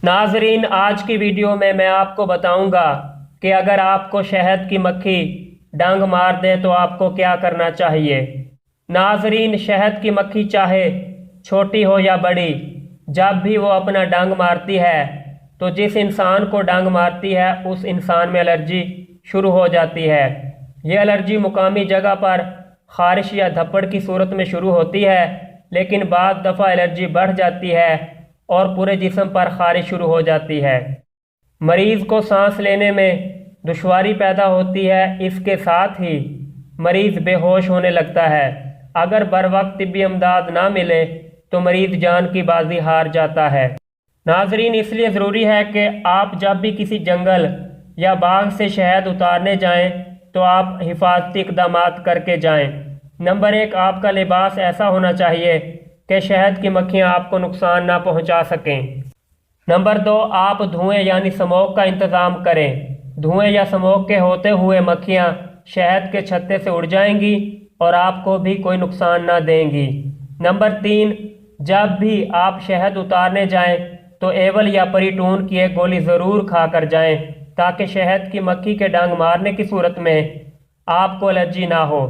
ناظرین، آج کی ویڈیو میں آپ کو بتاؤں گا کہ اگر آپ کو شہد کی مکھی ڈنگ مار دے تو آپ کو کیا کرنا چاہیے۔ ناظرین، شہد کی مکھی چاہے چھوٹی ہو یا بڑی، جب بھی وہ اپنا ڈنگ مارتی ہے تو جس انسان کو ڈنگ مارتی ہے اس انسان میں الرجی شروع ہو جاتی ہے۔ یہ الرجی مقامی جگہ پر خارش یا دھپڑ کی صورت میں شروع ہوتی ہے، لیکن بعض دفعہ الرجی بڑھ جاتی ہے اور پورے جسم پر خارش شروع ہو جاتی ہے۔ مریض کو سانس لینے میں دشواری پیدا ہوتی ہے، اس کے ساتھ ہی مریض بے ہوش ہونے لگتا ہے۔ اگر بروقت طبی امداد نہ ملے تو مریض جان کی بازی ہار جاتا ہے۔ ناظرین، اس لیے ضروری ہے کہ آپ جب بھی کسی جنگل یا باغ سے شہد اتارنے جائیں تو آپ حفاظتی اقدامات کر کے جائیں۔ نمبر 1، آپ کا لباس ایسا ہونا چاہیے کہ شہد کی مکھیاں آپ کو نقصان نہ پہنچا سکیں۔ نمبر 2، آپ دھوئیں یعنی سموک کا انتظام کریں۔ دھوئیں یا سموک کے ہوتے ہوئے مکھیاں شہد کے چھتے سے اڑ جائیں گی اور آپ کو بھی کوئی نقصان نہ دیں گی۔ نمبر 3، جب بھی آپ شہد اتارنے جائیں تو ایول یا پریٹون کی ایک گولی ضرور کھا کر جائیں تاکہ شہد کی مکھی کے ڈنگ مارنے کی صورت میں آپ کو الرجی نہ ہو۔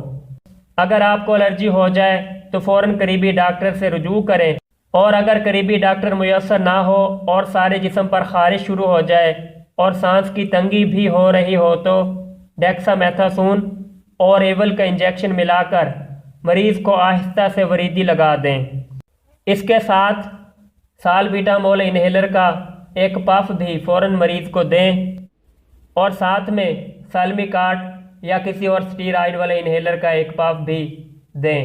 اگر آپ کو الرجی ہو جائے تو فوراً قریبی ڈاکٹر سے رجوع کریں، اور اگر قریبی ڈاکٹر میسر نہ ہو اور سارے جسم پر خارش شروع ہو جائے اور سانس کی تنگی بھی ہو رہی ہو تو ڈیکسا میتھاسون اور ایول کا انجیکشن ملا کر مریض کو آہستہ سے وریدی لگا دیں۔ اس کے ساتھ سالبیٹامول انہیلر کا ایک پف بھی فوراً مریض کو دیں اور ساتھ میں سالمی کاٹ یا کسی اور سٹیرائڈ والے انہیلر کا ایک پف بھی دیں۔